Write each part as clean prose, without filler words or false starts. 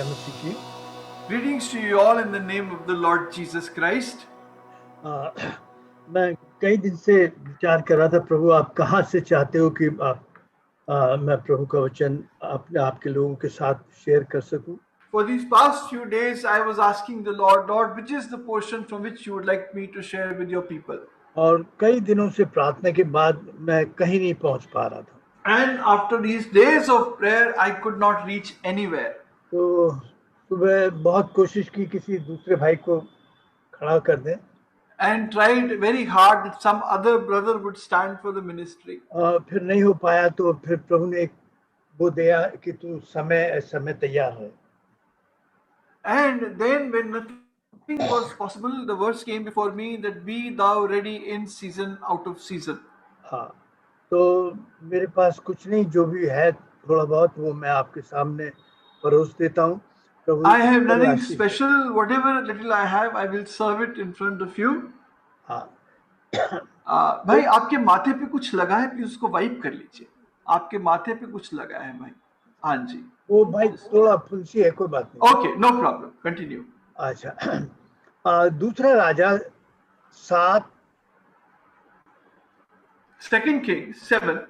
मसीह की। Greetings to you all in the name of the Lord Jesus Christ. आ, मैं कई दिन से विचार कर रहा था, प्रभु आप कहाँ से चाहते हो कि मैं प्रभु का वचन आपके लोगों के साथ शेयर कर सकूं। For these past few days, I was asking the Lord, which is the portion from which you would like me to share with your people? और कई दिनों से प्रार्थना के बाद मैं कहीं नहीं पहुंच पा रहा था। And after these days of prayer, I could not reach anywhere. तो सुबह बहुत कोशिश की किसी दूसरे भाई को खड़ा कर दें, And tried very hard that some other brother would stand for the ministry. फिर नहीं हो पाया तो फिर प्रभु ने वो दिया कि तू समय तैयार है। And then when nothing was possible, the verse came before me that be thou ready in season, out of season. हाँ, तो मेरे पास कुछ नहीं, जो भी है थोड़ा बहुत वो मैं आपके सामने परोस देता हूँ। प्रभु I have nothing special. Whatever little I have, I will serve it in front of you. हाँ, भाई आपके माथे पे कुछ लगा है, प्लीज उसको वाइप कर लीजिए। आपके माथे पे कुछ लगा है भाई। हाँ जी, वो भाई थोड़ा फुंसी है, कोई बात नहीं। Okay, no problem, continue. अच्छा, दूसरा राजा 7 सेकंड किंग्स 7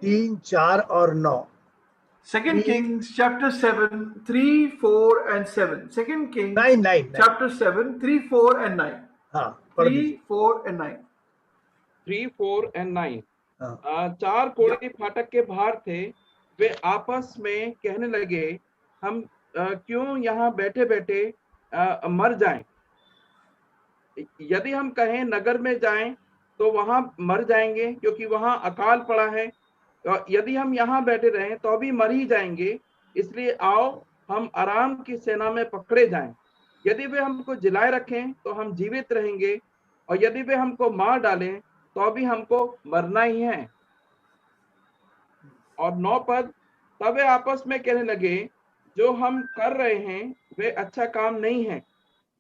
3 4 और 9। Second Kings chapter 7 3 4 and 7। Second Kings 9 chapter 7 3 4 and 9। हाँ, 3 4 and 9। 3 4 and 9। हाँ, 4 कोढ़ी फाटक के बाहर थे। वे आपस में कहने लगे, हम क्यों यहाँ बैठे बैठे मर जाएं। यदि हम कहें नगर में जाएं तो वहां मर जाएंगे, क्योंकि वहां अकाल पड़ा है। यदि हम यहाँ बैठे रहें तो भी मर ही जाएंगे। इसलिए आओ हम आराम की सेना में पकड़े जाएं। यदि वे हमको जिलाए रखें तो हम जीवित रहेंगे, और यदि वे हमको मार डालें तो भी हमको मरना ही है। और 9 पद, तब वे आपस में कहने लगे, जो हम कर रहे हैं वे अच्छा काम नहीं है।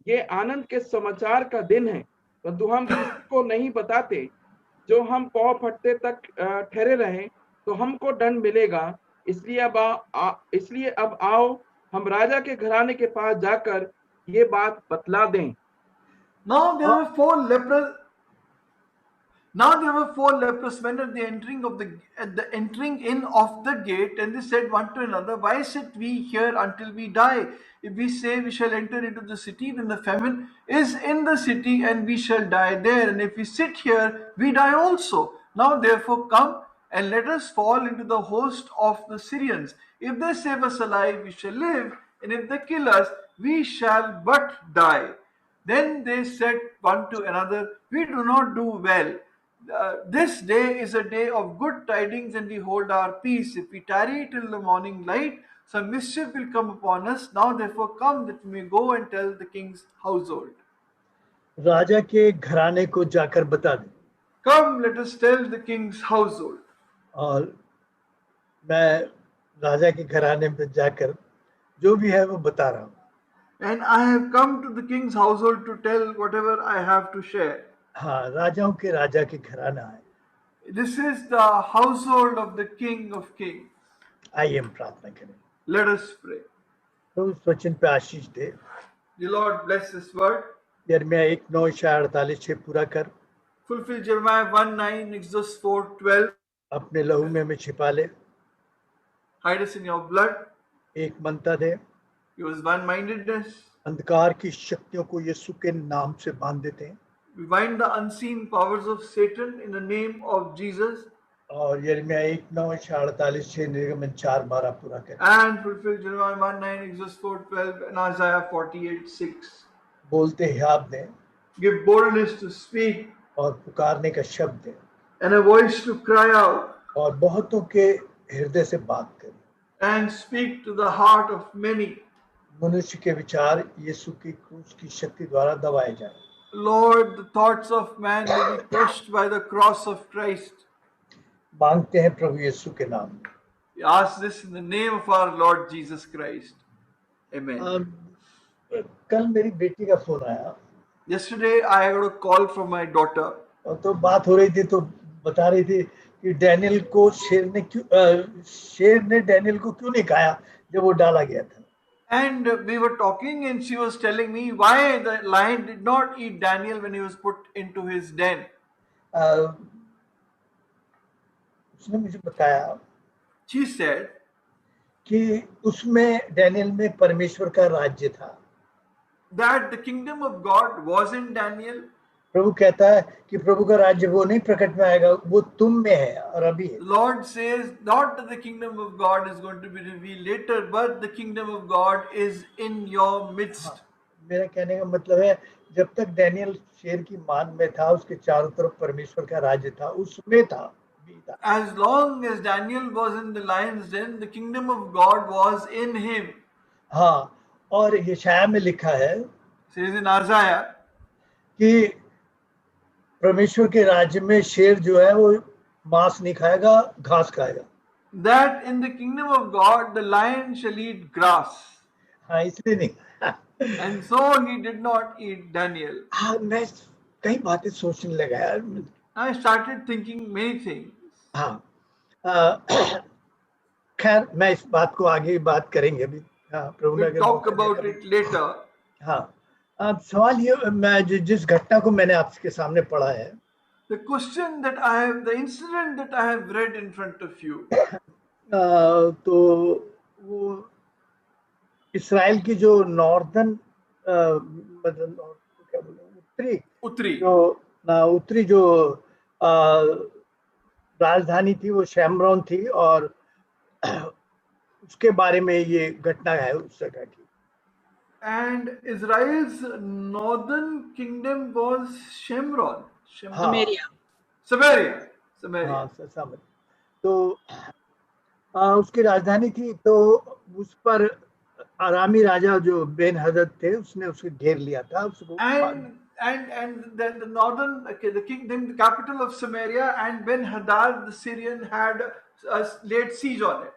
ये आनंद के समाचार का दिन है, परंतु हम किसी को नहीं बताते। जो हम पौ फटते तक ठहरे रहे तो हमको दंड मिलेगा। इसलिए अब आओ हम राजा के घराने के पास जाकर ये बात बतला दें। Now there were four lepers men at the entering in of the gate, and they said one to another, why sit we here until we die? If we say we shall enter into the city, then the famine is in the city, and we shall die there. And if we sit here, we die also. Now therefore come and let us fall into the host of the Syrians. If they save us alive, we shall live, and if they kill us, we shall but die. Then they said one to another, we do not do well. This day is a day of good tidings, and we hold our peace. If we tarry till the morning light, some mischief will come upon us. Now therefore come, that we may go and tell the king's household. राजा के घराने को जाकर बता दें। Come, let us tell the king's household. और मैं राजा के घराने में जाकर जो भी है वो बता रहा हूँ। And I have come to the king's household to tell whatever I have to share. हाँ, राजाओं के राजा के घराना है। This is the household of the King of Kings. आइए हम प्रार्थना करें। Let us pray. तो उस वचन पे आशीष दे। The Lord bless this word. यिर्मयाह 1:9-48 पूरा कर। Fulfill Jeremiah 1:9, Exodus 4:12. अपने लहू में छिपा ले। Hide us in your blood. एक मनता दे। Give us one-mindedness. अंधकार की शक्तियों को यीशु के नाम से बांध देते हैं। We bind the unseen powers of Satan in the name of Jesus. और यिर्मयाह 1:9-48 निर्गमन 4:12 पूरा कर। And fulfill Jeremiah 1:9, Exodus 4:12, and Isaiah 48:6. बोलते हियाब दें। Give boldness to speak. और पुकारने का शब्द दें। And a voice to cry out. और बहुतों के हृदय से बात करें। And speak to the heart of many. मनुष्य के विचार यीशु की क्रूस की शक्ति द्वारा दबाए जाएं। Lord, the thoughts of man may be crushed by the cross of Christ. मांगते हैं प्रभु यीशु के नाम में। We ask this in the name of our Lord Jesus Christ. Amen. कल मेरी बेटी का फोन आया। Yesterday I got a call from my daughter. और तो बात हो रही थी, तो बता रही थी कि डैनियल को शेर ने डैनियल को क्यों नहीं खाया जब वो डाला गया था। And we were talking, and she was telling me why the lion did not eat Daniel when he was put into his den. अ, उसने मुझे बताया She said कि उसमें डैनियल में परमेश्वर का राज्य था। that the kingdom of God was in Daniel. प्रभु कहता है कि प्रभु का राज्य वो नहीं प्रकट में आएगा, वो तुम में है और अभी है। The Lord says not that the kingdom of God is going to be revealed later, but the kingdom of God is in your midst. मेरा कहने का मतलब है जब तक डैनियल शेर की मान में था, उसके चारों तरफ परमेश्वर का राज्य था, उसमें था, भी था। As long as Daniel was in the lion's den, the kingdom of God was in him. हाँ, और यशाया में लिखा है Says in Isaiah कि परमेश्वर के राज्य में शेर जो है वो मांस नहीं खाएगा, घास खाएगा। that in the kingdom of God the lion shall eat grass. हाँ, इसलिए नहीं। And so he did not eat Daniel. हाँ, मैं कई बातें सोचने लगा यार। I started thinking many things. हाँ, खैर मैं इस बात को आगे बात करेंगे अभी। हाँ, प्रभु ने We'll अगर talk मौका दिया about कभी। it later. हाँ, अब सवाल ये, मैं जिस घटना को मैंने आपके सामने पढ़ा है, The question that I have, the incident that I have read in front of you, तो वो इसराइल की जो नॉर्दर्न मतलब क्या बोले Utri, उत्तरी जो अ, राजधानी थी वो शैमरॉन थी, और उसके बारे में ये घटना है उस जगह की। and Israel's northern kingdom was Shemron. हाँ, Samaria. हाँ, समझ। तो उसकी राजधानी थी, तो उस पर आरामी राजा जो बेन हदद थे उसने उसको घेर लिया था उसको। And then the northern, okay, the kingdom, the capital of Samaria, and Ben Hadad the Syrian had laid siege on it.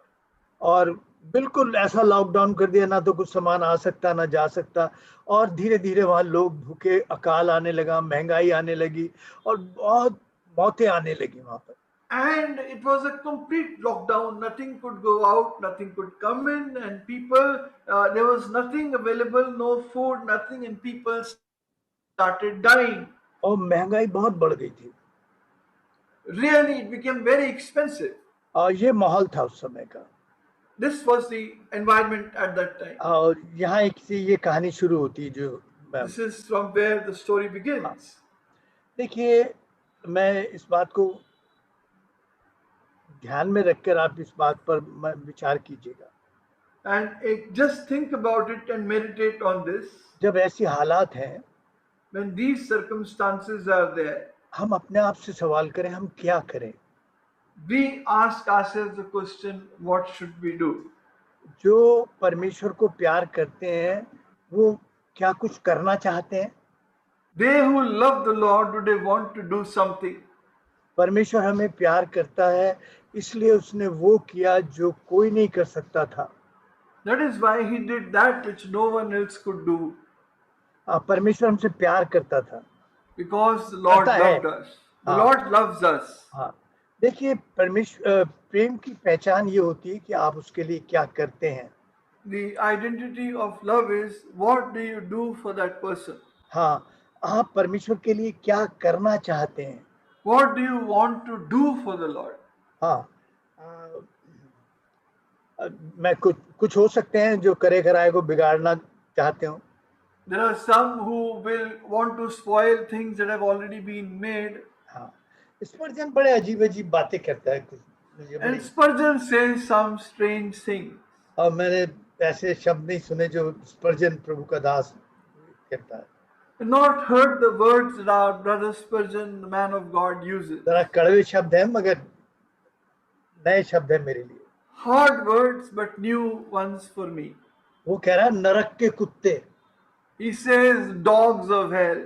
और बिल्कुल ऐसा लॉकडाउन कर दिया, ना तो कुछ सामान आ सकता ना जा सकता, और धीरे धीरे वहां लोग भूखे, अकाल आने लगा, महंगाई आने लगी, और बहुत मौतें आने लगी वहां पर। And it was a complete lockdown. Nothing could go out, nothing could come in, and people, there was nothing available, no food, nothing, and people started dying. और महंगाई बहुत बढ़ गई थी, Really, it became very expensive. और ये माहौल था उस समय का। This was the environment at that time. और यहाँ एक से ये कहानी शुरू होती है जो This is from where the story begins. देखिए, मैं इस बात को ध्यान में रखकर आप इस बात पर विचार कीजिएगा। And just think about it and meditate on this. जब ऐसी हालात हैं, When these circumstances are there, हम अपने आप से सवाल करें, हम क्या करें? we ask ourselves the question, what should we do? जो परमेश्वर को प्यार करते हैं वो क्या कुछ करना चाहते हैं? They who love the Lord, do they want to do something? परमेश्वर हमें प्यार करता है, इसलिए उसने वो किया जो कोई नहीं कर सकता था। That is why he did that which no one else could do. परमेश्वर हमसे प्यार करता था, Because the Lord loved us. The Lord loves us. हाँ, देखिए, परमेश्वर प्रेम की पहचान ये होती है कि आप उसके लिए क्या करते हैं। The identity of love is what do you do for that person? हाँ, आप परमेश्वर के लिए क्या करना चाहते हैं? What do you want to do for the Lord? हाँ, मैं कुछ हो सकते हैं जो करे कराए को बिगाड़ना चाहते हो। There are some who will want to spoil things that have already been made. हाँ, स्पर्जन बड़े अजीब अजीब बातें करता है कुछ। And Spurgeon says some strange things. और मैंने ऐसे शब्द नहीं सुने जो स्पर्जन प्रभु का दास कहता है। Not heard the words that our brother Spurgeon, the man of God, uses. जरा कड़वे शब्द हैं मगर नए शब्द है मेरे लिए। Hard words but new ones for me. वो कह रहा है नरक के कुत्ते। He says dogs of hell.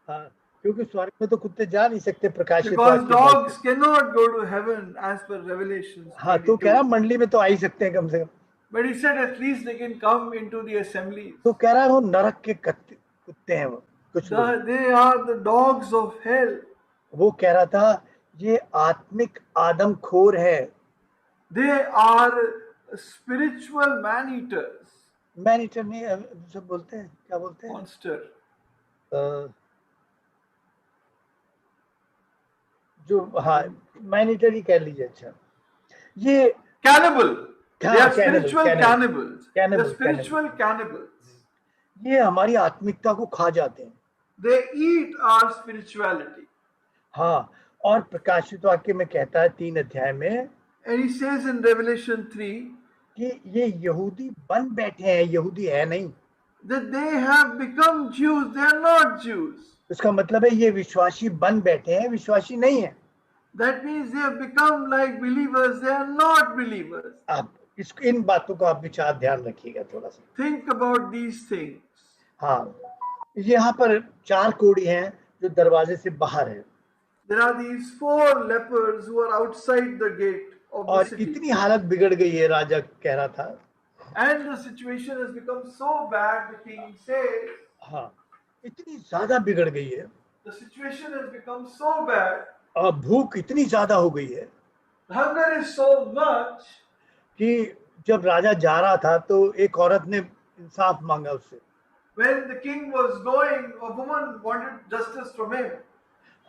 हाँ, क्योंकि स्वर्ग में तो कुत्ते जा नहीं सकते प्रकाशित Because वाक्य dogs cannot go to heaven as per Revelations. हाँ, तो कह रहा मंडली में तो आ ही सकते हैं कम से कम। But he said at least they can come into the assemblies. तो कह रहा है वो नरक के कुत्ते हैं वो कुछ लोग। They are the dogs of hell. वो कह रहा था ये आत्मिक आदमखोर है। They are spiritual man-eaters. Man eater नहीं, सब बोलते हैं, क्या बोलते हैं? Monster. अ, जो, हाँ, मैन ईटर ही कह लीजिए। अच्छा, ये, Cannibal. They हाँ, are cannibal, spiritual cannibal, cannibals. They are cannibal, cannibal, spiritual cannibals. ये हमारी आत्मिकता को खा जाते हैं। They eat our spirituality. हाँ, और प्रकाशित वाक्य में कहता है 3 अध्याय में And he says in Revelation 3 कि ये यहूदी बन बैठे हैं, यहूदी है नहीं। that they have become Jews. They are not Jews. इसका मतलब है ये विश्वासी बन बैठे हैं, विश्वासी नहीं है। That means they have become like believers. They are not believers. आप इन बातों का आप विचार ध्यान रखिएगा थोड़ा सा। Think about these things. हाँ, यहाँ पर 4 कोढ़ी हैं जो दरवाजे से बाहर हैं, There are these 4 lepers who are outside the gate of the और city. इतनी हालत बिगड़ गई है, राजा कह रहा था। And the situation has become so bad, the king says, हाँ, इतनी ज्यादा बिगड़ गई है, the situation has become so bad, और भूख इतनी ज्यादा हो गई है the hunger is so much, कि जब राजा जा रहा था तो एक औरत ने इंसाफ मांगा उससे। when the king was going, a woman wanted justice from him.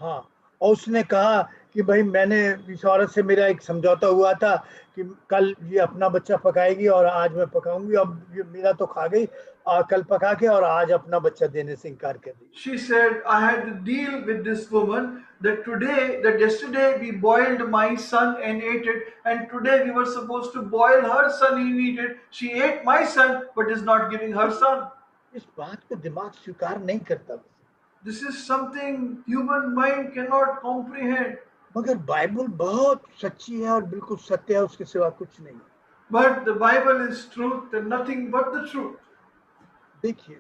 हाँ, और उसने कहा कि भाई, मैंने इस औरत से मेरा एक समझौता हुआ था कि कल ये अपना बच्चा पकाएगी और आज मैं पकाऊंगी, अब ये मेरा तो खा गई, कल पका के, और आज अपना बच्चा देने से इनकार कर दी। She said, I had to deal with this woman that yesterday we boiled my son and ate it, and today we were supposed to boil her son and eat it. She ate my son but is not giving her son. इस बात को दिमाग स्वीकार नहीं करता, This is something human mind cannot comprehend. मगर Bible बहुत सच्ची है और बिल्कुल सत्य है, उसके सिवा कुछ नहीं। But the Bible is truth and nothing but the truth. देखिए,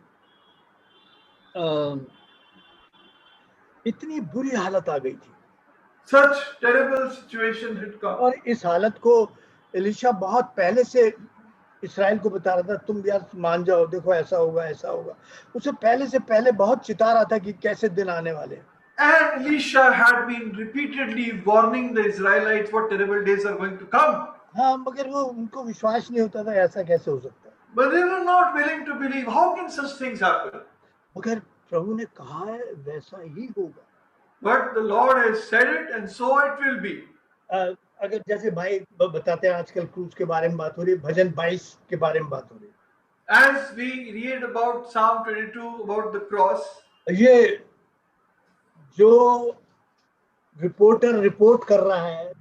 इतनी बुरी हालत आ गई थी, Such terrible situation had come. और इस हालत को एलिशा बहुत पहले से इस्राएल को बता रहा था, तुम यार मान जाओ, देखो ऐसा होगा, ऐसा होगा। उसे पहले बहुत चिता रहा था कि कैसे दिन आने वाले। And Elisha had been repeatedly warning the Israelites what terrible days are going to come. हाँ, मगर वो उनको विश्वास नहीं होता था, ऐसा कैसे हो सकता है। But they were not willing to believe. How can such things happen? मगर प्रभु ने कहा है वैसा ही होगा। But the Lord has said it, and so it will be. अगर जैसे भाई बताते हैं, आजकल क्रूज के बारे में बात हो रही है, भजन 22 के बारे में बात हो रही है। As we read about Psalm 22 about the cross, ये जो रिपोर्टर रिपोर्ट कर रहा है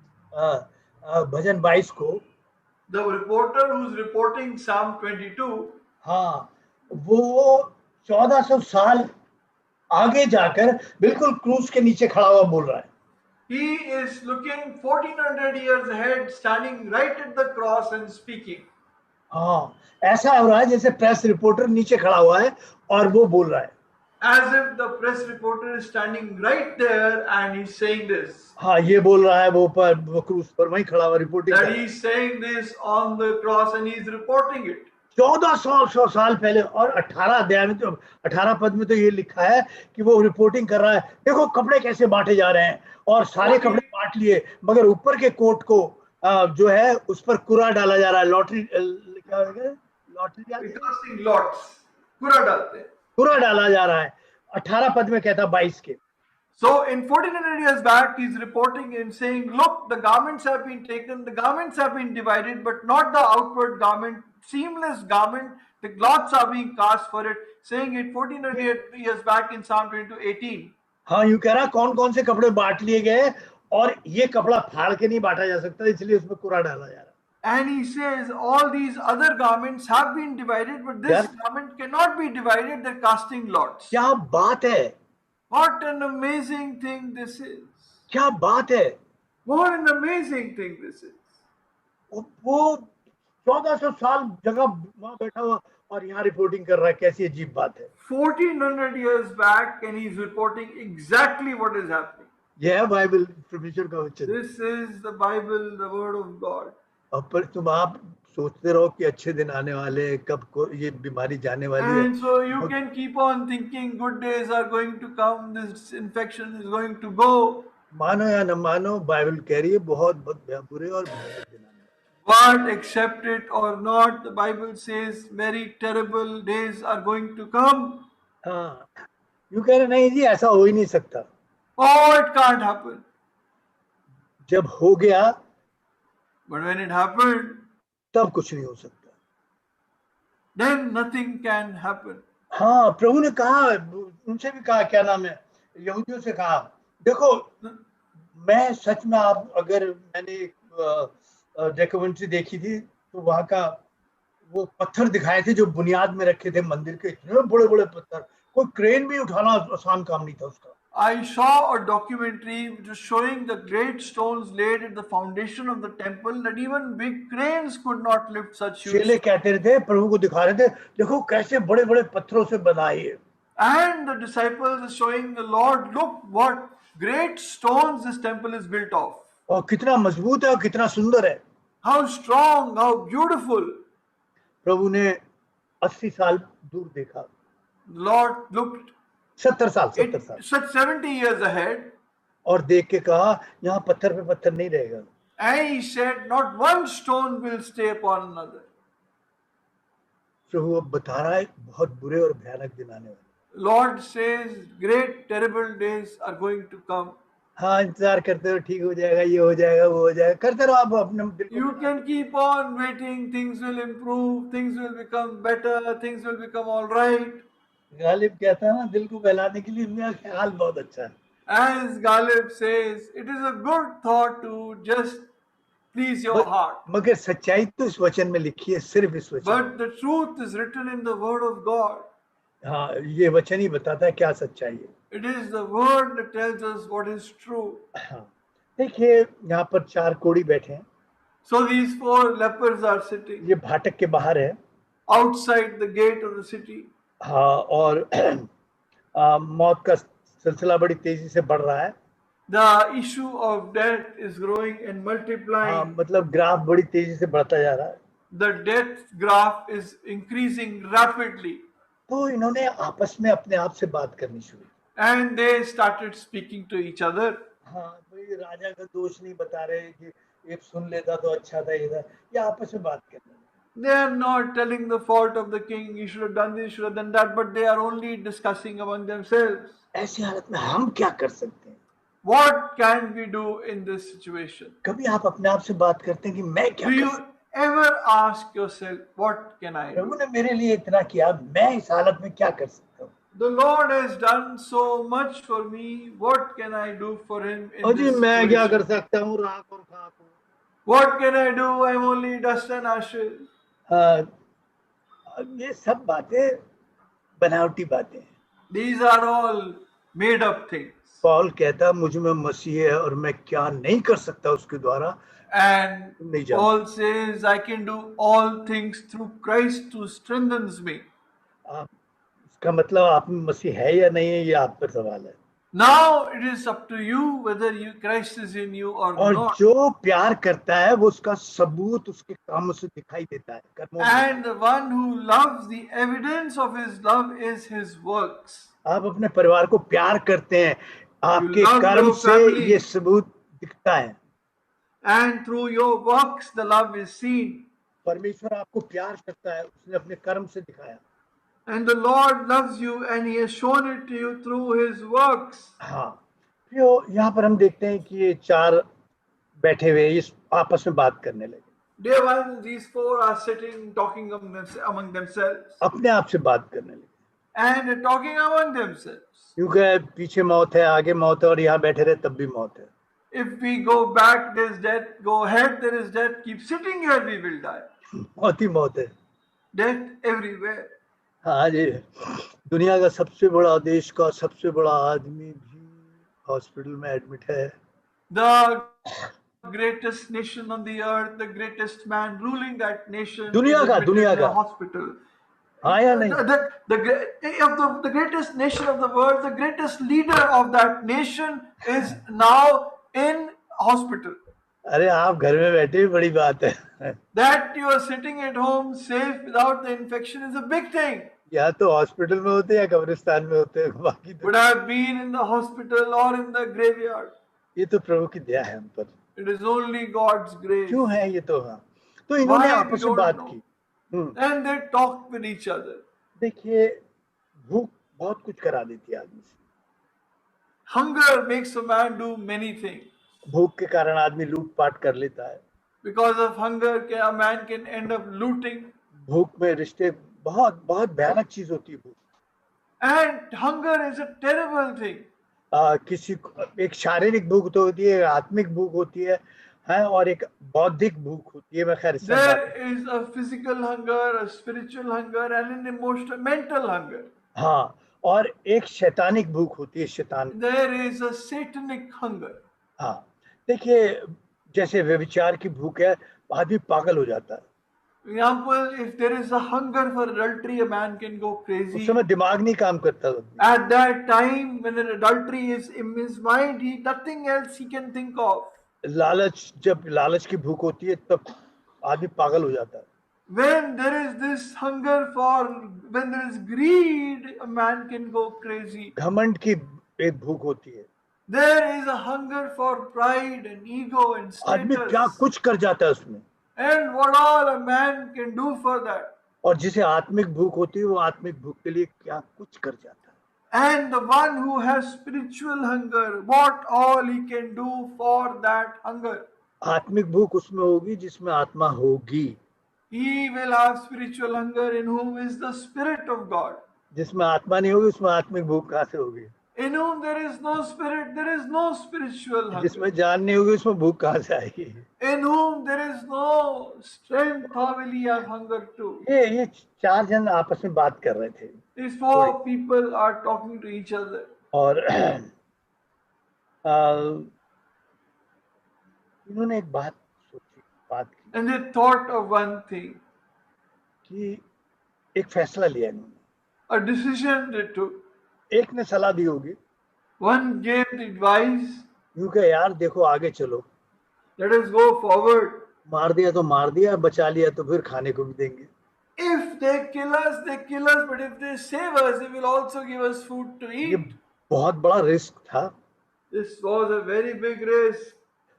भजन 22 को, the reporter who's reporting Psalm 22, हाँ, वो 1400 साल आगे जाकर बिल्कुल क्रूज के नीचे खड़ा हुआ बोल रहा है। he is looking 1400 years ahead, standing right at the cross and speaking. हाँ, ऐसा हो रहा है जैसे प्रेस रिपोर्टर नीचे खड़ा हुआ है और वो बोल रहा है, As if the press reporter is standing right there and he's saying this. हाँ, ये बोल रहा है, वो क्रूज पर वहीं खड़ा हुआ reporting That he's saying this on the cross and he's reporting it. 1400 साल पहले, और 18 अध्याय में तो 18 पद में तो ये लिखा है कि वो रिपोर्टिंग कर रहा है, देखो कपड़े कैसे बांटे जा रहे हैं, और सारे कपड़े बांट लिए, मगर ऊपर के कोट को जो है उस पर कुरा डाला जा रहा है, लॉटरी Casting lots. कुरा डालते हैं. कुरा डाला जा रहा है। 18 पद में कहता 22 के। So in 1400 years back, he's reporting and saying, look, the garments have been taken, the garments have been divided, but not the outward garment, seamless garment, the lots are being cast for it, saying it 1400 years back in Psalm 22:18. हाँ, यूं कह रहा कौन कौन से कपड़े बांट लिए गए, और ये कपड़ा फाड़ के नहीं बांटा जा सकता, इसलिए उसमें कुरा डाला जा रहा है। And he says all these other garments have been divided, but this garment cannot be divided, they're casting lots. क्या बात है, What an amazing thing this is. क्या बात है, What an amazing thing this is. वो 1400 साल जगह वहां बैठा हुआ और यहाँ रिपोर्टिंग कर रहा है, कैसी अजीब बात है। 1400 years back and he's reporting exactly what is happening. यह है बाइबल, परमेश्वर का वचन। This is the Bible, the word of God. और पर तुम आप सोचते रहो कि अच्छे दिन आने वाले, कब को ये बीमारी जाने वाली है, And so you can keep on thinking good days are going to come, this infection is going to go. मानो या न मानो, बाइबल कह रही है बहुत बहुत बुरे और भयंकर दिन आने वाले। What, accept it or not, the Bible says very terrible days are going to come. हाँ, यूं कह रहे नहीं जी ऐसा हो ही नहीं सकता। Oh, it can't happen. जब हो गया But when it happened, तब कुछ नहीं हो सकता। then nothing can happen. हाँ, प्रभु ने कहा, उनसे भी कहा, क्या नाम है, यहूदियों से कहा, देखो मैं सच में, आप अगर मैंने डॉक्यूमेंट्री देखी थी तो वहां का वो पत्थर दिखाए थे जो बुनियाद में रखे थे मंदिर के, इतने बड़े बड़े पत्थर, कोई क्रेन भी उठाना आसान काम नहीं था उसका। I saw a documentary which was showing the great stones laid at the foundation of the temple that even big cranes could not lift such huge चेले stones. कहते थे, प्रभु को दिखा रहे थे, देखो कैसे बड़े बड़े पत्थरों से बनाई है। And the disciples are showing the Lord, look what great stones this temple is built of. और कितना मजबूत है और कितना सुंदर है। How strong, how beautiful. प्रभु ने 80 साल दूर देखा, The Lord looked 70 साल such 70 years ahead, और देख के कहा यहाँ पत्थर पे पत्थर नहीं रहेगा। and he said, not one stone will stay upon another. प्रभु अब बता रहा है बहुत बुरे और भयानक दिन आने वाले। Lord says, great terrible days are going to come. हाँ, इंतजार करते हो, ठीक हो जाएगा, ये हो जाएगा, वो हो जाएगा, करते रहो आप अपने दिल को। You can keep on waiting, things will improve, things will become better, things will become all right. Ghalib कहता है ना, दिल को बहलाने के लिए मेरा ख्याल बहुत अच्छा है। As Galib says, it is a good thought to just please your heart. मगर सच्चाई तो इस वचन में लिखी है, सिर्फ इस वचन। But the truth is written in the word of God. हाँ, ये वचन ही बताता है क्या सच्चाई है। It is the word that tells us what is true. हाँ, देखिए यहाँ पर 4 कोढ़ी बैठे हैं। So these 4 lepers are sitting ये फाटक के बाहर है। outside the gate of the city. हाँ, और मौत का सिलसिला बड़ी तेजी से बढ़ रहा है। The issue of death is growing and हाँ, multiplying. मतलब ग्राफ बड़ी तेजी से बढ़ता जा रहा है। The death graph is increasing rapidly. तो इन्होंने आपस में अपने आप से बात करनी शुरू की। And they started speaking to each other. हाँ, तो ये राजा का दोष नहीं बता रहे कि एक सुन लेता तो अच्छा था, ये आपस में बात कर रहे हैं। They are not telling the fault of the king, you should have done this, you should have done that, but they are only discussing among themselves. ऐसी हालत में हम क्या कर सकते हैं? What can we do in this situation? कभी आप अपने आप से बात करते हैं कि मैं क्या Do कर you सकता हूँ? ever ask yourself, what can I Prabhu do? ने मेरे लिए इतना किया, मैं इस हालत में क्या कर सकता हूँ? The Lord has done so much for me, what can I do for him in और जी this मैं क्या कर situation? सकता हूँ, राख और खाक हूँ। What can I do? I'm only dust and ashes. हाँ, ये सब बातें बनावटी बातें हैं। These are all made up things. Paul कहता मुझ में मसीह है और मैं क्या नहीं कर सकता उसके द्वारा। And नहीं जानता। Paul says, I can do all things through Christ who strengthens me. आप इसका मतलब आप में मसीह है या नहीं है, ये आप पर सवाल है। Now it is up to you whether Christ is in you or और not. जो प्यार करता है वो उसका सबूत उसके कामों से दिखाई देता है, कर्मों में। And the one who loves, the evidence of his love is his works. आप अपने परिवार को प्यार करते हैं, आपके love कर्म your से family. ये सबूत दिखता है। And through your works the love is seen. परमेश्वर आपको प्यार करता है, उसने अपने कर्म से दिखाया। And the Lord loves you and he has shown it to you through his works. हाँ, फिर यहाँ पर हम देखते हैं कि ये 4 बैठे हुए इस आपस में बात करने लगे। Day one, these 4 are sitting talking among themselves. अपने आप से बात करने लगे। And they're talking among themselves. क्योंकि पीछे मौत है, आगे मौत है, और यहाँ बैठे रहे तब भी मौत है। If we go back, there's death. Go ahead, there is death. Keep sitting here, we will die. मौत ही मौत है। Death everywhere. हाँ जी, दुनिया का सबसे बड़ा, देश का सबसे बड़ा आदमी भी हॉस्पिटल में एडमिट है। The greatest nation on the earth, the greatest man ruling that nation दुनिया is का admitted in a hospital. हाँ या नहीं? The greatest nation of the world, the greatest leader of that nation is now in hospital. अरे आप घर में बैठे भी बड़ी बात है। That you are sitting at home safe without the infection is a big thing. या तो हॉस्पिटल में होते या कब्रिस्तान में होते, बाकी तो Would have been in the hospital or in the graveyard. ये तो प्रभु की दया है हम पर। It is only God's grace. क्यों है ये तो? हाँ, तो इन्होंने Why we आपस में don't बात know. की। And they talk with each other. देखिए, भूख बहुत कुछ करा देती है आदमी से। Hunger makes a man do many things. भूख के कारण आदमी लूटपाट कर लेता है। Because of hunger, a man can end up looting. भूख में रिश्ते, बहुत बहुत भयानक चीज होती है भूख। And hunger is a terrible thing. किसी एक शारीरिक भूख तो होती है, आत्मिक भूख होती है और एक बौद्धिक भूख होती है। मैं खैर इसमें बात, There is a physical hunger, a spiritual hunger, and an emotional, mental hunger. हाँ, और एक शैतानिक भूख होती है, शैतान। There is a satanic hunger. हाँ, देखिए, जैसे व्यभिचार की भूख है, आदमी पागल हो जाता है। Example, if there is a hunger for adultery, a man can go उस crazy. समय दिमाग नहीं काम करता। At that time, when an adultery is in his mind, nothing else he can think of. लालच, जब लालच की भूख होती है तब आदमी पागल हो जाता है। When there is this hunger for, when there is greed, a man can go crazy. घमंड की एक भूख होती है, There is a hunger for pride and ego and आदमी क्या status. कुछ कर जाता है उसमें। And what all a man can do for that. और जिसे आत्मिक भूख होती है, वो आत्मिक भूख के लिए क्या कुछ कर जाता है। And the one who has spiritual hunger, what all he can do for that hunger. आत्मिक भूख उसमें होगी जिसमें आत्मा होगी। He will have spiritual hunger in whom is the Spirit of God. जिसमें आत्मा नहीं होगी, उसमें आत्मिक भूख कहाँ से होगी? In whom there is no spirit, there is no spiritual hunger. जिसमें जान नहीं होगी, उसमें भूख कहाँ से आएगी? In whom there is no strength, how will he have hunger too? ये चार जन आपस में बात कर रहे थे These four people are talking to each other. और इन्होंने एक बात सोची, बात की And they thought of one thing, कि एक फैसला लिया इन्होंने। a decision they took. एक ने सलाह दी होगी, One gave the advice, यूं कहे, यार देखो आगे चलो, let us go forward. मार दिया तो मार दिया, बचा लिया तो फिर खाने को भी देंगे। If they kill us, they kill us, but if they save us, they will also give us food to ये eat. बहुत बड़ा रिस्क था। This was a very big risk.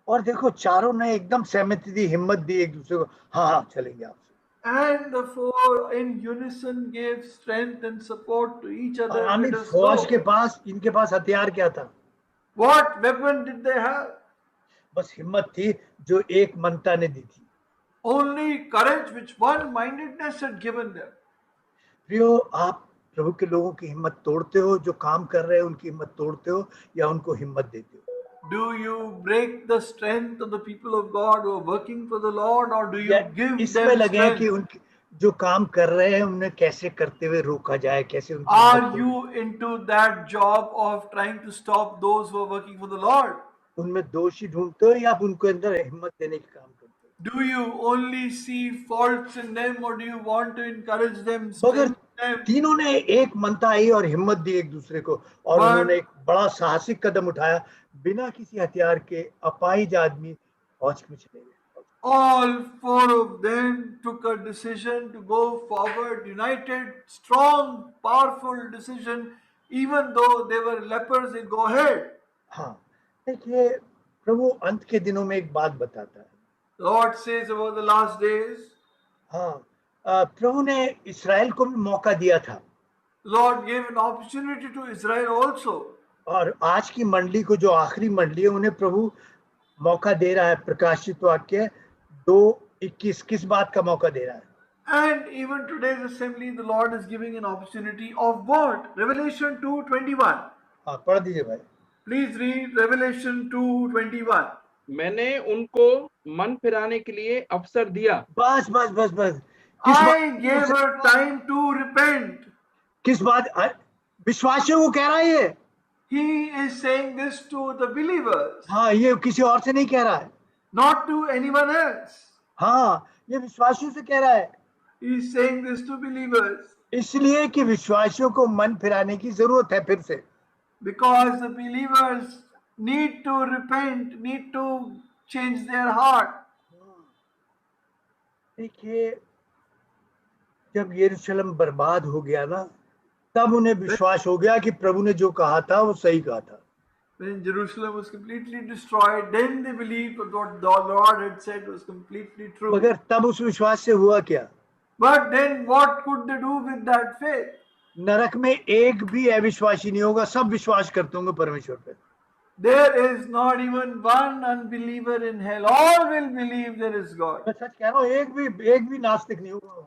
और देखो, चारों ने एकदम सहमति दी, हिम्मत दी एक दूसरे को, हाँ हाँ चलेंगे आपसे। And the four in unison gave strength and support to each other. Aamir Let us फौज go. के पास, इनके पास हथियार क्या था? What weapon did they have? बस हिम्मत थी जो एक मनता ने दी थी। Only courage which one-mindedness had given them. प्रियो, आप प्रभु के लोगों की हिम्मत तोड़ते हो, जो काम कर रहे हैं उनकी हिम्मत तोड़ते हो या उनको हिम्मत देते हो? Do you break the strength of the people of God who are working for the Lord, or do you या give इसमें them लगे हैं कि strength? उनके जो काम कर रहे हैं उन्हें कैसे करते हुए रोका जाए, कैसे उनकी Are हिम्मत you into that job of trying to stop those who are working for the Lord? उनमें दोषी ढूंढते हो या आप उनको अंदर हिम्मत देने के काम करते हो? Do you only see faults in them, or do you want to encourage them, मगर strengthen them? तीनों ने एक मनता आई और हिम्मत दी एक दूसरे को, और But- उन्होंने एक बड़ा साहसिक कदम उठाया, बिना किसी हथियार के अपाहिज आदमी फौज में चले गए। All four of them took a decision to go forward, united, strong, powerful decision. Even though they were lepers, they go ahead. हाँ, देखिए, प्रभु अंत के दिनों में एक बात बताता है। The Lord says about the last days, हाँ, प्रभु ने इस्राएल को भी मौका दिया था, the Lord gave an opportunity to Israel also. और आज की मंडली को, जो आखिरी मंडली है, उन्हें प्रभु मौका दे रहा है। प्रकाशित वाक्य 2:21 किस बात का मौका दे रहा है? And even today's assembly, the Lord is giving an opportunity of what? Revelation 2:21. हाँ, पढ़ दीजिए भाई। Please read Revelation 2:21. मैंने उनको मन फिराने के लिए अवसर दिया। बस बस बस बस, I gave her time to repent. किस बात? विश्वासियों को कह रहा है ये। He is saying this to the believers, हाँ, ये किसी और से नहीं कह रहा है। not to anyone else. हाँ, ये विश्वासियों से कह रहा है, He is saying this to believers इसलिए कि विश्वासियों को मन फिराने की जरूरत है फिर से। because the believers need to repent, need to change their heart. देखिए, जब यरूशलेम बर्बाद हो गया ना, तब उन्हें विश्वास हो गया कि प्रभु ने जो कहा था वो सही कहा था। When Jerusalem was completely destroyed, then they believed what the Lord had said was completely true. मगर तब उस विश्वास से हुआ क्या? But then what could they do with that faith? नरक में एक भी अविश्वासी नहीं होगा, सब विश्वास करते होंगे परमेश्वर पे. There is not even one unbeliever in hell. All will believe there is God. मैं सच कह रहा हूँ, एक भी नास्तिक नहीं होगा.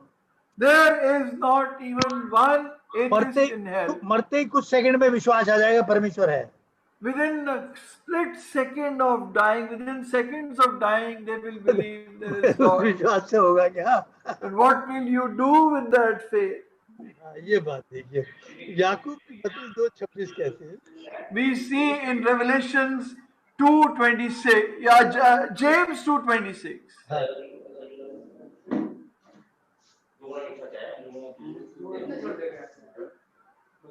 There is not even one atheist in hell. मरते ही कुछ सेकंड में विश्वास आ जाएगा परमेश्वर है. Within a split second of dying, within seconds of dying, they will believe there is God. विश्वास से होगा क्या? And what will you do with that faith? ये बात देखिए, याकूब की पत्री 2:26 कहते हैं. We see in Revelations 2:26, yeah, James 2:26. हाँ.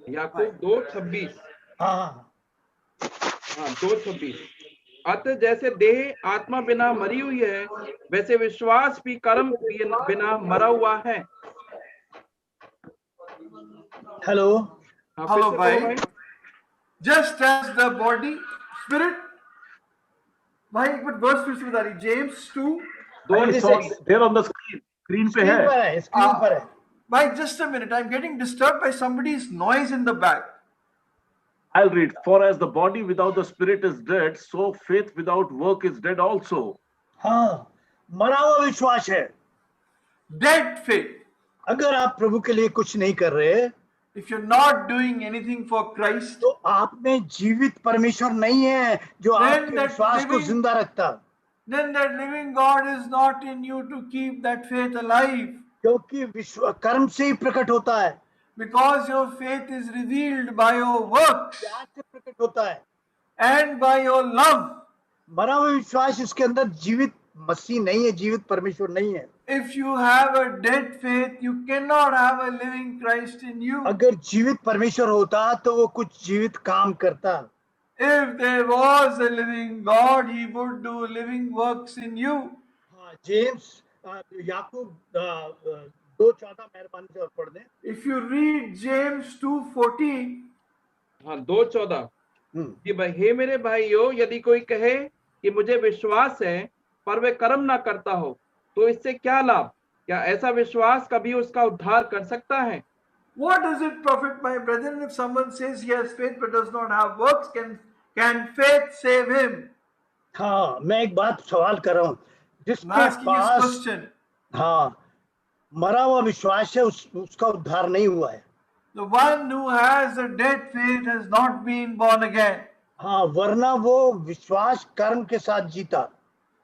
याकूब 2:26. हाँ. 2:26. अतः जैसे देह आत्मा बिना मरी हुई है, वैसे विश्वास भी कर्म बिना मरा हुआ है. Hello. Hello, bhai. Just as the body, spirit. भाई एक बार verse फिर से बता रही. James 2. There on the screen पे है. स्क्रीन पर है. Bhai, just a minute. I'm getting disturbed by somebody's noise in the back. I'll read. For as the body without the spirit is dead, so faith without work is dead also. हाँ, मरा हुआ विश्वास है. Dead faith. अगर आप प्रभु के लिए कुछ नहीं कर रहे, If you're not doing anything for Christ, तो आप में जीवित परमेश्वर नहीं है जो आपके that विश्वास को living- जिंदा रखता. then that living God is not in you to keep that faith alive. क्योंकि विश्व कर्म से ही प्रकट होता है. Because your faith is revealed by your works प्यार से प्रकट होता है. and by your love. मरा हुआ विश्वास इसके अंदर जीवित मसीह नहीं है, जीवित परमेश्वर नहीं है. If you have a dead faith, you cannot have a living Christ in you. अगर जीवित परमेश्वर होता तो वो कुछ जीवित काम करता. If there was a living God, he would do living works in you. हाँ, जेम्स याकूब 2:14 मेहरबानी से और पढ़ दें. If you read James 2:14, 2:14. कि भाई, हे मेरे भाइयों, यदि कोई कहे कि मुझे विश्वास है पर वे कर्म ना करता हो, तो इससे क्या लाभ? क्या ऐसा विश्वास कभी उसका उद्धार कर सकता है? what does it profit, my brethren, if someone says he has faith but does not have works? Can faith save him? हाँ, मैं एक बात सवाल कर रहा हूँ. I'm जिसके asking this पास question. हाँ मरा हुआ विश्वास है, उसका उद्धार नहीं हुआ है. The one who has a dead faith has not been born again. हाँ, वरना वो विश्वास कर्म के साथ जीता.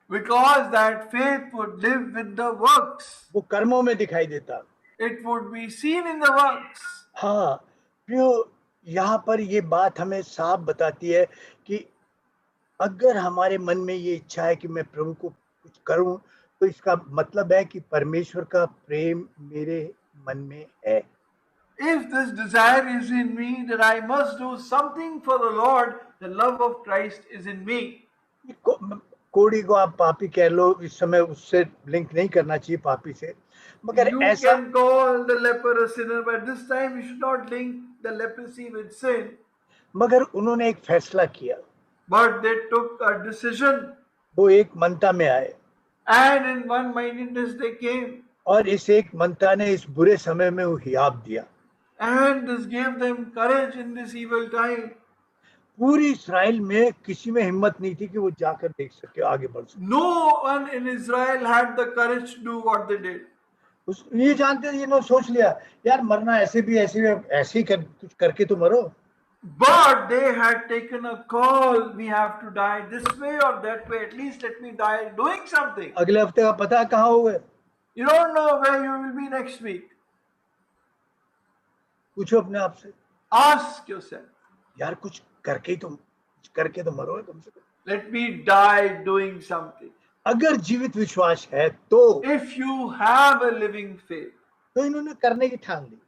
Because that faith would live with the works. वो कर्मों में दिखाई देता. It would be seen in the works. हाँ, यहाँ पर ये बात हमें साफ बताती है कि अगर हमारे मन में ये इच्छा है कि मैं प्रभु को कुछ करूं, तो इसका मतलब है कि परमेश्वर का प्रेम मेरे मन में है. If this desire is in me that I must do something for the Lord, the love of Christ is in me. कोड़ी को आप पापी कह लो, इस समय उससे लिंक नहीं करना चाहिए पापी से, मगर You ऐसा can call the leper a sinner, but this time you should not link the leprosy with sin. मगर उन्होंने एक फैसला किया. But they took a decision, वो एक मनता में आए and in one-mindedness they came, और इस एक मनता ने इस बुरे समय में वो हियाब दिया. and this gave them courage in this evil time. पूरी इस्राएल में किसी में हिम्मत नहीं थी कि वो जाकर देख सके, आगे बढ़ सके. No one in Israel had the courage to do what they did. ये जानते थे, इन्होंने सोच लिया यार मरना ऐसे भी ऐसे ही कुछ करके तो मरो. But they had taken a call, we have to die this way or that way, at least let me die doing something. अगले हफ्ते का पता है कहाँ होगे? You don't know where you will be next week. पूछो अपने आप से, Ask yourself, यार कुछ करके तो मरो कम से कम. let me die doing something. अगर जीवित विश्वास है तो If you have a living faith, तो इन्होंने करने की ठान ली.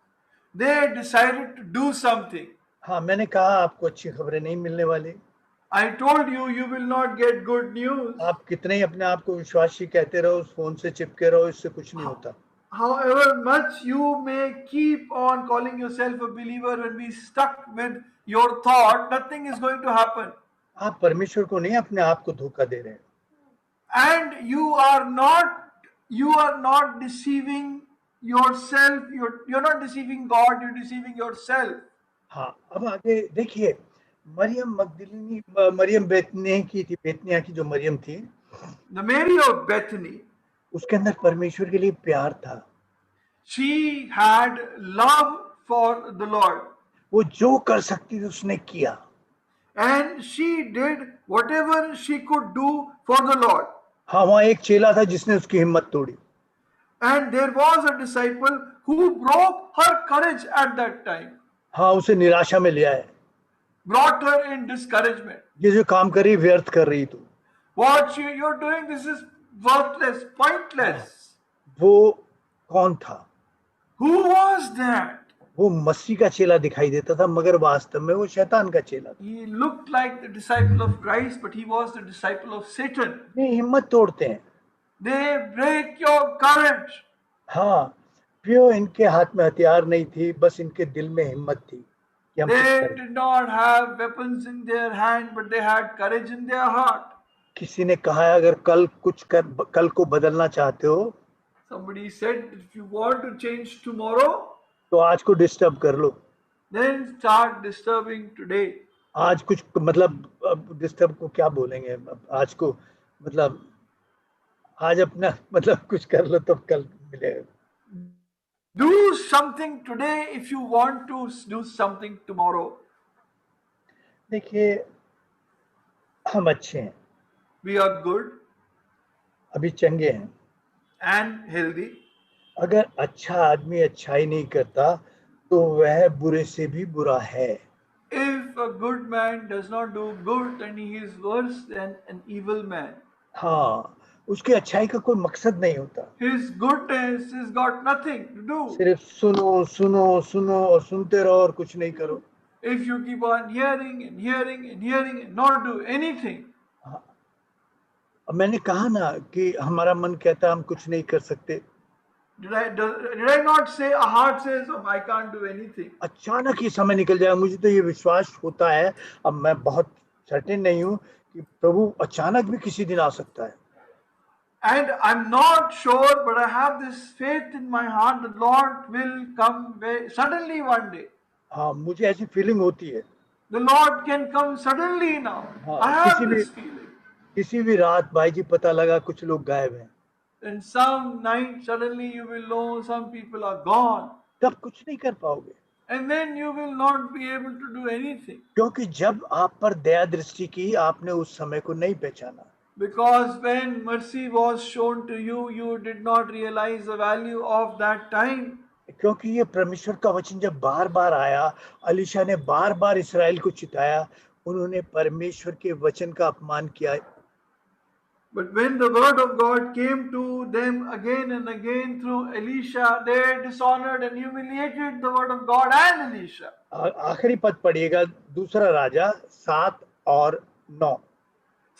they decided to do something. हाँ, मैंने कहा आपको अच्छी खबरें नहीं मिलने वाली. I told you, you will not get good news. आप कितने ही अपने आप को विश्वासी कहते रहो, उस फोन से चिपके रहो, इससे कुछ नहीं होता. However much you may keep on calling yourself a believer and be stuck with your thought, nothing is going to happen. आप परमेश्वर को नहीं, अपने आप को धोखा दे रहे हैं। And you are not deceiving yourself. You're not deceiving God, you're deceiving yourself. हाँ, अब आगे देखिए, मरियम मगदलिनी, मरियम बेतनिया की थी, बेतनिया की जो मरियम थी, The Mary of Bethany, उसके अंदर परमेश्वर के लिए प्यार था। she had love for the Lord. वो जो कर सकती थी उसने किया। And she did whatever she could do for the Lord. हाँ, वहाँ एक चेला था जिसने उसकी हिम्मत तोड़ी। And there was a disciple who broke her courage at that time, हाँ, उसे निराशा में ले आए, brought her in discouragement. ये जो काम कर रही व्यर्थ कर रही तू। What you're doing, this is worthless, pointless. वो कौन था? Who was that? वो मसीह का चेला दिखाई देता था, मगर वास्तव में वो शैतान का चेला था। He looked like the disciple of Christ, but he was the disciple of Satan. ये हिम्मत तोड़ते हैं। They break your courage. हाँ, प्रियो, इनके हाथ में हथियार नहीं थी, बस इनके दिल में हिम्मत थी कि हम कुछ They करें। did not have weapons in their hand, but they had courage in their heart. किसी ने कहा है, अगर कल को बदलना चाहते हो Somebody said, if you want to change tomorrow, तो आज को डिस्टर्ब कर लो। then start disturbing today. आज कुछ मतलब डिस्टर्ब को क्या बोलेंगे, आज को मतलब आज अपना मतलब कुछ कर लो तो कल मिलेगा। Do something today if you want to do something tomorrow. देखिए, हम अच्छे हैं, We are good अभी चंगे हैं। and healthy. अगर अच्छा आदमी अच्छाई नहीं करता तो वह बुरे से भी बुरा है। If a good man does not do good, then he is worse than an evil man. हाँ, उसकी अच्छाई का कोई मकसद नहीं होता। His goodness has got nothing to do. सिर्फ सुनो सुनो सुनो और सुनते रहो और कुछ नहीं करो। If you keep on hearing and hearing and hearing and not do anything. अब मैंने कहा ना कि हमारा मन कहता है हम कुछ नहीं कर सकते। Did I not say a heart says, oh, I can't do anything? अचानक ही समय निकल जाएगा। मुझे तो ये विश्वास होता है, अब मैं बहुत सर्टेन नहीं हूँ कि प्रभु अचानक भी किसी दिन आ सकता है। And I'm not sure, but I have this faith in my heart that Lord will come suddenly one day. हाँ, मुझे ऐसी फीलिंग होती है। The Lord can come suddenly now. हाँ, I have this feeling. किसी भी रात भाई जी पता लगा कुछ लोग गायब हैं, And some night suddenly you will know some people are gone. तब कुछ नहीं कर पाओगे। And then you will not be able to do anything. क्योंकि जब आप पर दया दृष्टि की, आपने उस समय को नहीं पहचाना। Because when mercy was shown to you, you did not realize the value of that time. क्योंकि ये परमेश्वर का वचन जब बार बार आया, अलीशा ने बार बार इस्राएल को चिताया, उन्होंने परमेश्वर के वचन का अपमान किया। But when the word of God came to them again and again through Elisha, they dishonored and humiliated the word of God and Elisha. आखिरी पद पढ़िएगा, दूसरा राजा 7 और 9।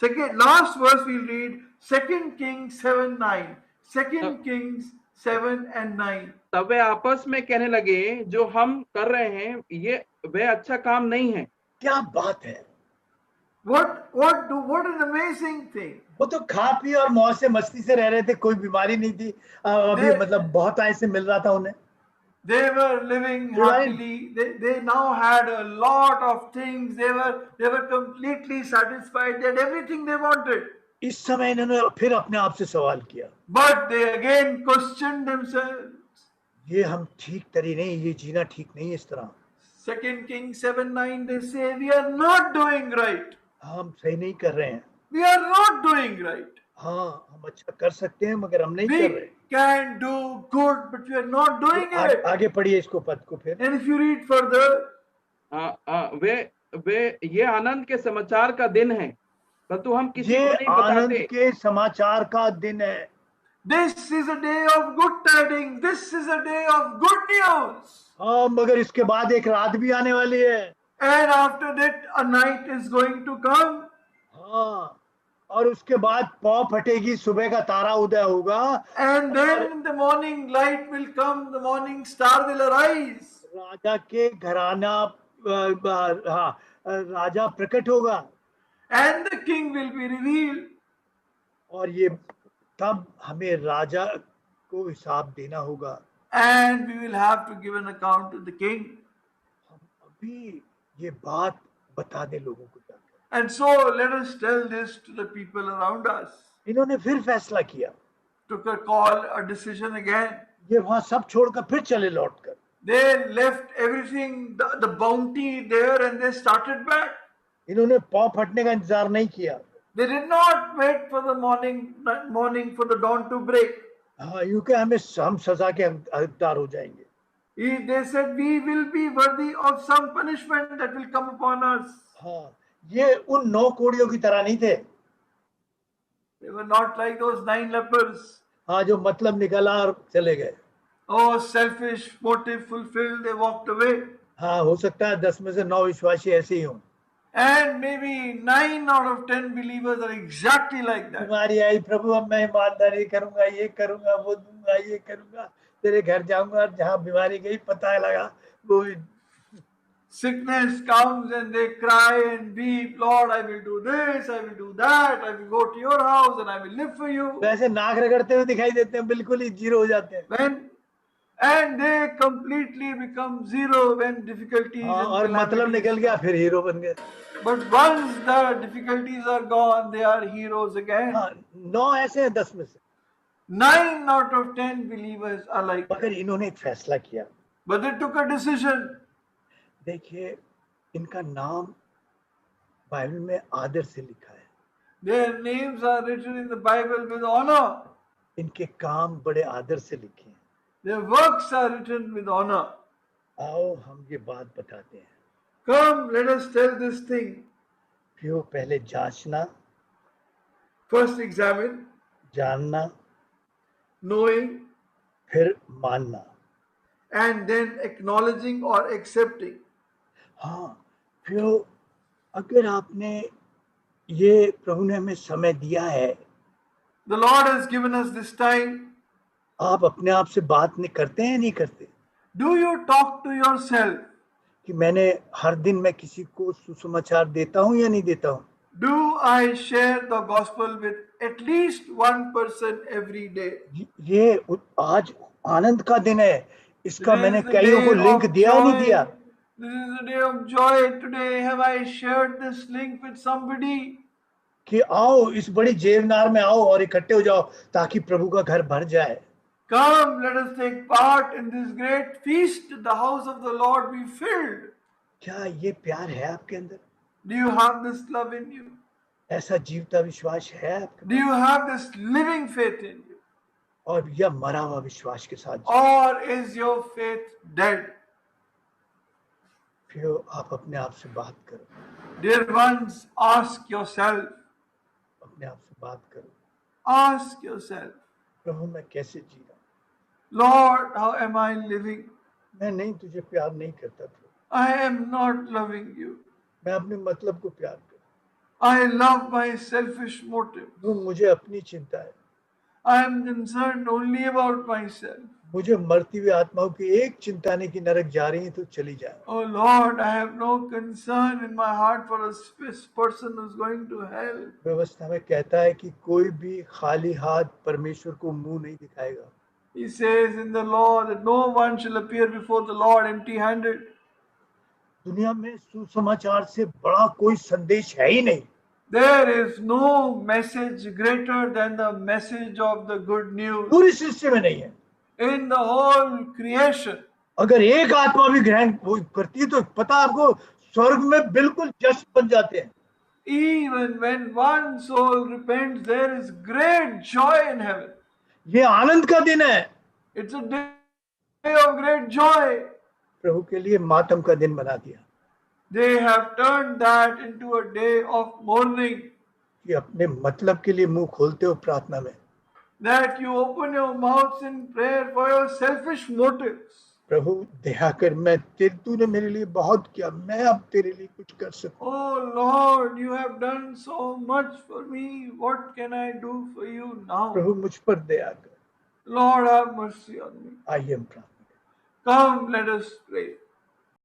Second, last verse we'll read 2 Kings 7:9. 2 Kings 7 and 9. तब वे आपस में कहने लगे, जो हम कर रहे हैं ये वे अच्छा काम नहीं है। क्या बात है! What an amazing thing. वो तो खा पी और मौज से मस्ती से रह रहे थे, कोई बीमारी नहीं थी, अभी मतलब बहुत आय से मिल रहा था उन्हें। They were living happily. They now had a lot of things. They were completely satisfied. They had everything they wanted. इस समय इन्होंने फिर अपने आप से सवाल किया, But they again questioned themselves. ये हम ठीक तरी नहीं, ये जीना ठीक नहीं इस तरह। 2 Kings 7:9 they say, we are not doing right. हम सही नहीं कर रहे हैं। We are not doing right. हाँ, हम अच्छा कर सकते हैं मगर हम नहीं कर रहे। We can do good, but we are not doing it. आगे पढ़िए इसको पद को फिर। And if you read further, वे ये आनंद के समाचार का दिन है, परंतु हम किसी को ये नहीं आनंद बताते। के समाचार का दिन है। this is a day of good tidings. This is a day of good news. हाँ, मगर इसके बाद एक रात भी आने वाली है। And after that, a night is going to come. हाँ, और उसके बाद पौ फटेगी, सुबह का तारा उदय होगा। And then the morning light will come, the morning star will arise. राजा के घराना, हाँ, राजा प्रकट होगा। and the king will be revealed. और ये तब हमें राजा को हिसाब देना होगा। And we will have to give an account to the king. हम अभी ये बात बता दें लोगों को जाकर। And so let us tell this to the people around us. इन्होंने फिर फैसला किया, Took a call, a decision again. ये वहां सब छोड़कर फिर चले लौटकर। They left everything, the bounty there, and they started back. इन्होंने पांव फटने का इंतजार नहीं किया। They did not wait for the morning for the dawn to break. हाँ, यूं कि हम सजा के हकदार हो जाएंगे। They said, we will be worthy of some punishment that will come upon us. हाँ, ये उन 9 कोड़ियों की तरह नहीं थे। They were not like those 9 lepers. हाँ, जो मतलब निकला और चले गए। Oh, selfish motive fulfilled, they walked away. हाँ, हो सकता है 10 में से 9 विश्वासी ऐसे ही हों। And maybe 9 out of 10 believers are exactly like that. बीमारी आई, प्रभु अब मैं ईमानदारी करूंगा, ये करूंगा, वो दूंगा, ये करूंगा, तेरे घर जाऊंगा, जहां बीमारी गई पता लगा वो। Sickness comes and they cry and weep, Lord, I will do this, I will do that, I will go to your house and I will live for you. वैसे नाक रगड़ते हुए दिखाई देते हैं, बिल्कुल ही जीरो हो जाते हैं। And they completely become zero when difficulties और and मतलब निकल गया, calamities फिर हीरो बन गए। come. But once the difficulties are gone, they are heroes again. हाँ, 9 ऐसे हैं 10 में से। 9 out of 10 believers are like that. मगर इन्होंने एक फैसला किया। But they took a decision. देखिए, इनका नाम बाइबल में आदर से लिखा है। Their names are written in the Bible with honor. इनके काम बड़े आदर से लिखे हैं। Their works are written with honor. आओ हम ये बात बताते हैं। Come, let us tell this thing. फिर पहले जांचना, First examine, जानना, knowing, फिर मानना। and then acknowledging or accepting. हाँ, फिर अगर आपने ये प्रभु ने हमें समय दिया है, The Lord has given us this time. आप अपने आप से बात नहीं करते हैं, नहीं करते Do you talk to yourself? कि मैंने हर दिन मैं किसी को सुसमाचार देता हूं या नहीं देता हूं? Do I share the gospel with at least one person every day? ये आज आनंद का दिन है, इसका This मैंने is the कईयों को day लिंक of दिया नहीं दिया? joy. This is the day of joy. Today, have I shared this link with somebody? कि आओ इस बड़ी जेवनार में आओ और इकट्ठे हो जाओ ताकि प्रभु का घर भर जाए। Come, let us take part in this great feast. The house of the Lord be filled. क्या ये प्यार है आपके अंदर? Do you have this love in you? ऐसा जीवता विश्वास है आपके? Do you have this living faith in you? और यह मरा हुआ विश्वास के साथ Or is your faith dead? फिर आप अपने आप से बात करो। Dear ones, ask yourself. अपने आप से बात करो, Ask yourself, प्रभु मैं कैसे जी रहा हूँ? Lord, how am I living? मैं नहीं तुझे प्यार नहीं करता प्रभु, I am not loving you. मैं अपने मतलब को प्यार करता I love my selfish motive. हूँ। मुझे अपनी चिंता है, I am concerned only about myself. मुझे मरती हुई आत्माओं की एक चिंता नहीं कि नरक जा रही है तो चली जाए। Oh Lord, I have no concern in my heart for a person who's going to hell. व्यवस्था में कहता है कि कोई भी खाली हाथ परमेश्वर को मुंह नहीं दिखाएगा। He says in the law that no one shall appear before the Lord empty-handed. दुनिया में सुसमाचार से बड़ा कोई संदेश है ही नहीं। There is no message greater than the message of the good news पूरी सृष्टि में नहीं है। in the whole creation. अगर एक आत्मा भी ग्रहण करती है तो पता आपको स्वर्ग में बिल्कुल जश्न बन जाते हैं। Even when one soul repents, there is great joy in heaven. ये आनंद का दिन है। It's a day of great joy. प्रभु के लिए मातम का दिन बना दिया They have turned that into a day of mourning. कि अपने मतलब के लिए मुंह खोलते हो प्रार्थना में। That you open your mouths in prayer for your selfish motives. प्रभु दया कर, मैं तूने मेरे लिए बहुत किया, मैं अब तेरे लिए कुछ कर सकूं। Oh Lord, you have done so much for me. What can I do for you now? प्रभु मुझ पर दया कर। Lord, have mercy on me. आइए हम प्रार्थना करें। Come, let us pray.